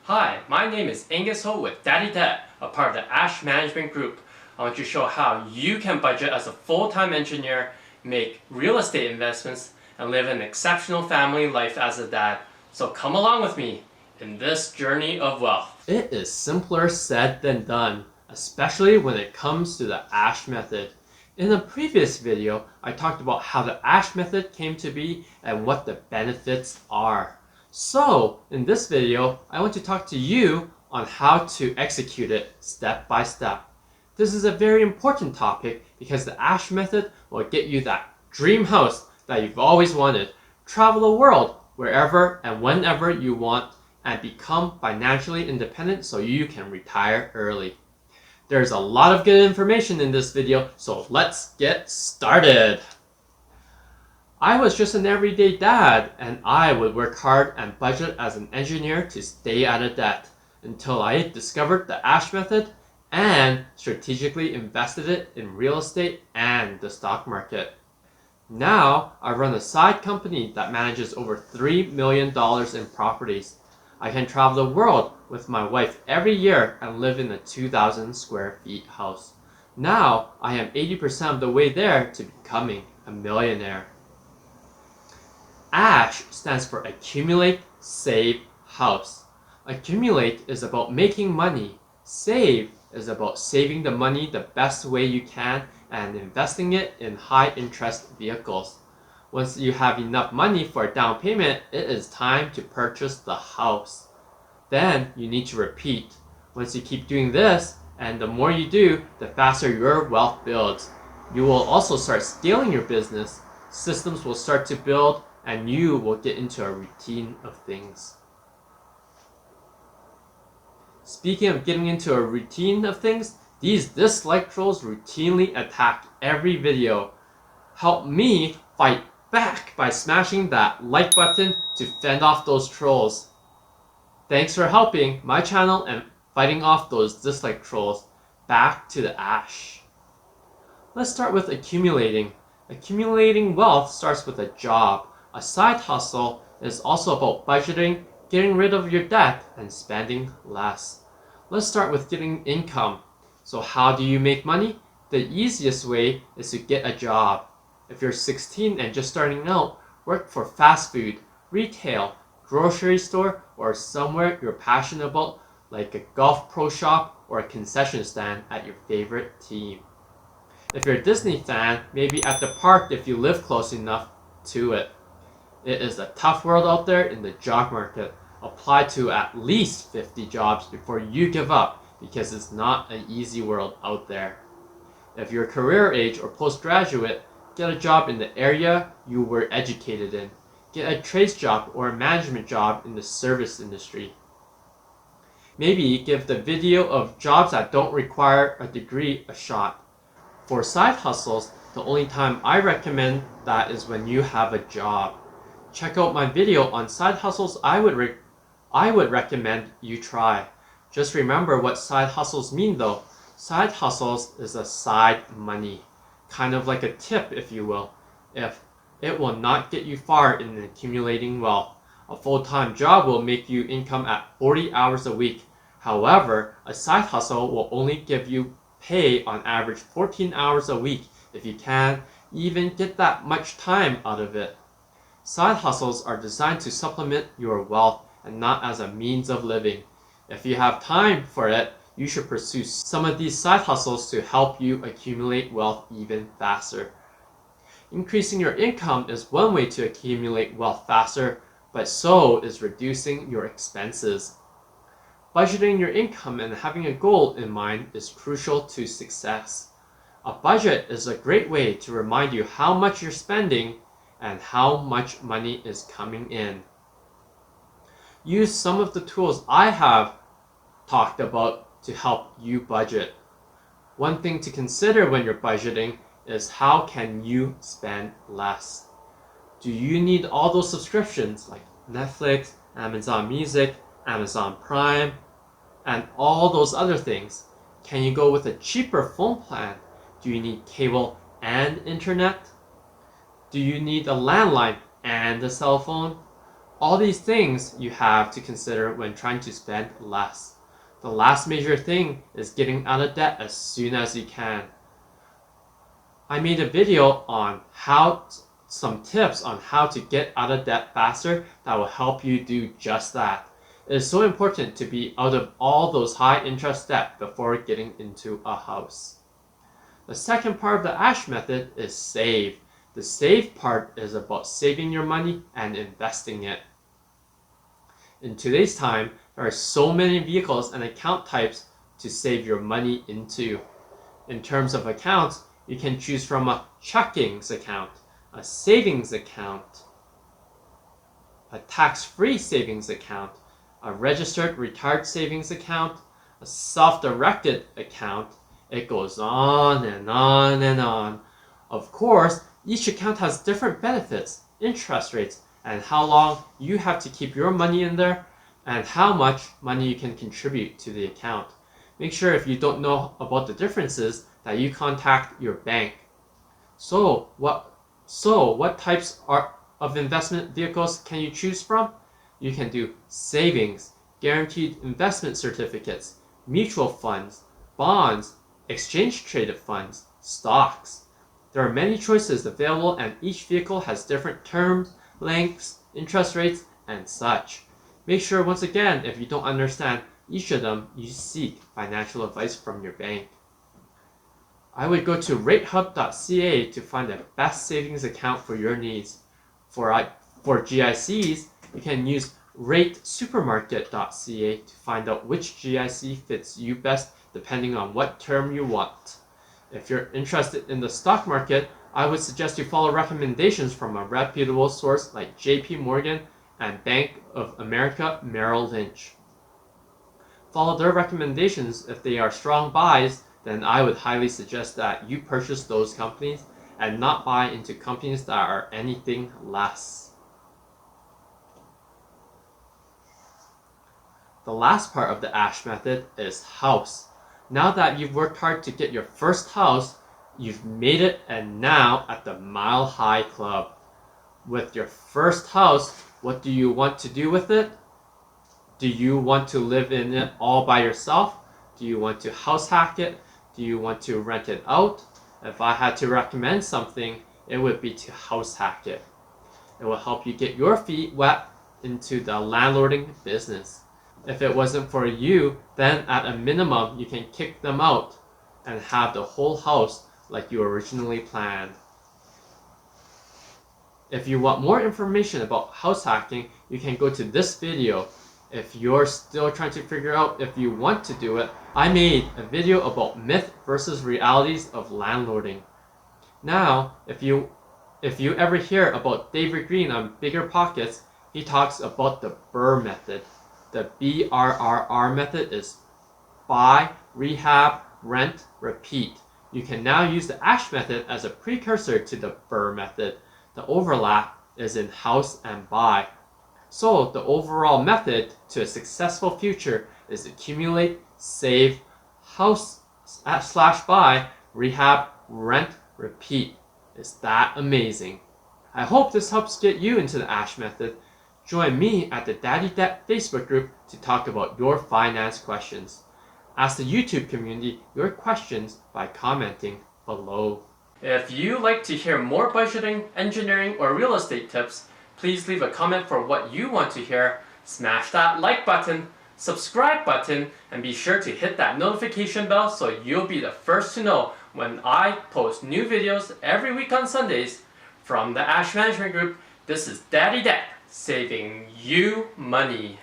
Hi, my name is Angus Ho with Daddy Dad, a part of the Ash Management Group. I want to show how you can budget as a full-time engineer, make real estate investments, and live an exceptional family life as a dad. So come along with me in this journey of wealth. It is simpler said than done, especially when it comes to the Ash method. In a previous video, I talked about how the Ash method came to be and what the benefits are. So, in this video, I want to talk to you on how to execute it step by step. This is a very important topic because the Ash method will get you that dream house that you've always wanted, travel the world wherever and whenever you want, and become financially independent so you can retire early. There's a lot of good information in this video, so let's get started. I was just an everyday dad, and I would work hard and budget as an engineer to stay out of debt until I discovered the Ash method and strategically invested it in real estate and the stock market. Now, I run a side company that manages over $3 million in properties. I can travel the world with my wife every year and live in a 2,000 square feet house. Now, I am 80% of the way there to becoming a millionaire. ASH stands for Accumulate, Save, House. Accumulate is about making money. Save is about saving the money the best way you can and investing it in high interest vehicles. Once you have enough money for a down payment, it is time to purchase the house. Then you need to repeat. Once you keep doing this, and the more you do, the faster your wealth builds. You will also start scaling your business. Systems will start to build, and you will get into a routine of things. Speaking of getting into a routine of things, these dislike trolls routinely attack every video. Help me fight back by smashing that like button to fend off those trolls. Thanks for helping my channel and fighting off those dislike trolls. Back to the Ash. Let's start with accumulating. Accumulating wealth starts with a job. A side hustle is also about budgeting, getting rid of your debt, and spending less. Let's start with getting income. So how do you make money? The easiest way is to get a job. If you're 16 and just starting out, work for fast food, retail, grocery store, or somewhere you're passionate about, like a golf pro shop or a concession stand at your favorite team. If you're a Disney fan, maybe at the park if you live close enough to it. It is a tough world out there in the job market. Apply to at least 50 jobs before you give up because it's not an easy world out there. If you're career age or postgraduate, get a job in the area you were educated in. Get a trades job or a management job in the service industry. Maybe give the video of jobs that don't require a degree a shot. For side hustles, the only time I recommend that is when you have a job. Check out my video on side hustles I would recommend you try. Just remember what side hustles mean though. Side hustles is a side money, kind of like a tip if you will. If it will not get you far in accumulating wealth. A full-time job will make you income at 40 hours a week. However, a side hustle will only give you pay on average 14 hours a week if you can even get that much time out of it. Side hustles are designed to supplement your wealth and not as a means of living. If you have time for it, you should pursue some of these side hustles to help you accumulate wealth even faster. Increasing your income is one way to accumulate wealth faster, but so is reducing your expenses. Budgeting your income and having a goal in mind is crucial to success. A budget is a great way to remind you how much you're spending and how much money is coming in. Use some of the tools I have talked about to help you budget. One thing to consider when you're budgeting is how can you spend less? Do you need all those subscriptions like Netflix, Amazon Music, Amazon Prime, and all those other things? Can you go with a cheaper phone plan? Do you need cable and internet? Do you need a landline and a cell phone? all these things you have to consider when trying to spend less. The last major thing is getting out of debt as soon as you can. I made a video on some tips on how to get out of debt faster that will help you do just that. It is so important to be out of all those high interest debt before getting into a house. The second part of the ASH method is save. The save part is about saving your money and investing it. In today's time, there are so many vehicles and account types to save your money into. In terms of accounts, you can choose from a checkings account, a savings account, a tax-free savings account, a registered retired savings account, a self-directed account. It goes on and on and on. Of course, each account has different benefits, interest rates, and how long you have to keep your money in there, and how much money you can contribute to the account. Make sure if you don't know about the differences that you contact your bank. So what types of investment vehicles can you choose from? You can do savings, guaranteed investment certificates, mutual funds, bonds, exchange traded funds, stocks. There are many choices available and each vehicle has different terms, lengths, interest rates, and such. Make sure once again, if you don't understand each of them, you seek financial advice from your bank. I would go to ratehub.ca to find the best savings account for your needs. For GICs, you can use ratesupermarket.ca to find out which GIC fits you best depending on what term you want. If you're interested in the stock market, I would suggest you follow recommendations from a reputable source like JP Morgan and Bank of America Merrill Lynch. Follow their recommendations. If they are strong buys, then I would highly suggest that you purchase those companies and not buy into companies that are anything less. The last part of the ASH method is house. Now that you've worked hard to get your first house, you've made it and now at the Mile High Club. With your first house, what do you want to do with it? Do you want to live in it all by yourself? Do you want to house hack it? Do you want to rent it out? If I had to recommend something, it would be to house hack it. It will help you get your feet wet into the landlording business. If it wasn't for you, then at a minimum, you can kick them out and have the whole house like you originally planned. If you want more information about house hacking, you can go to this video. If you're still trying to figure out if you want to do it, I made a video about myth versus realities of landlording. Now, if you ever hear about David Green on Bigger Pockets, he talks about the BRRRR method. The BRRR method is buy, rehab, rent, repeat. You can now use the ASH method as a precursor to the BRRRR method. The overlap is in house and buy. So the overall method to a successful future is accumulate, save, house / buy, rehab, rent, repeat. Is that amazing? I hope this helps get you into the ASH method. Join me at the Daddy Debt Facebook group to talk about your finance questions. Ask the YouTube community your questions by commenting below. If you like to hear more budgeting, engineering, or real estate tips, please leave a comment for what you want to hear, smash that like button, subscribe button, and be sure to hit that notification bell so you'll be the first to know when I post new videos every week on Sundays. From the ASH Management Group, this is Daddy Debt, saving you money.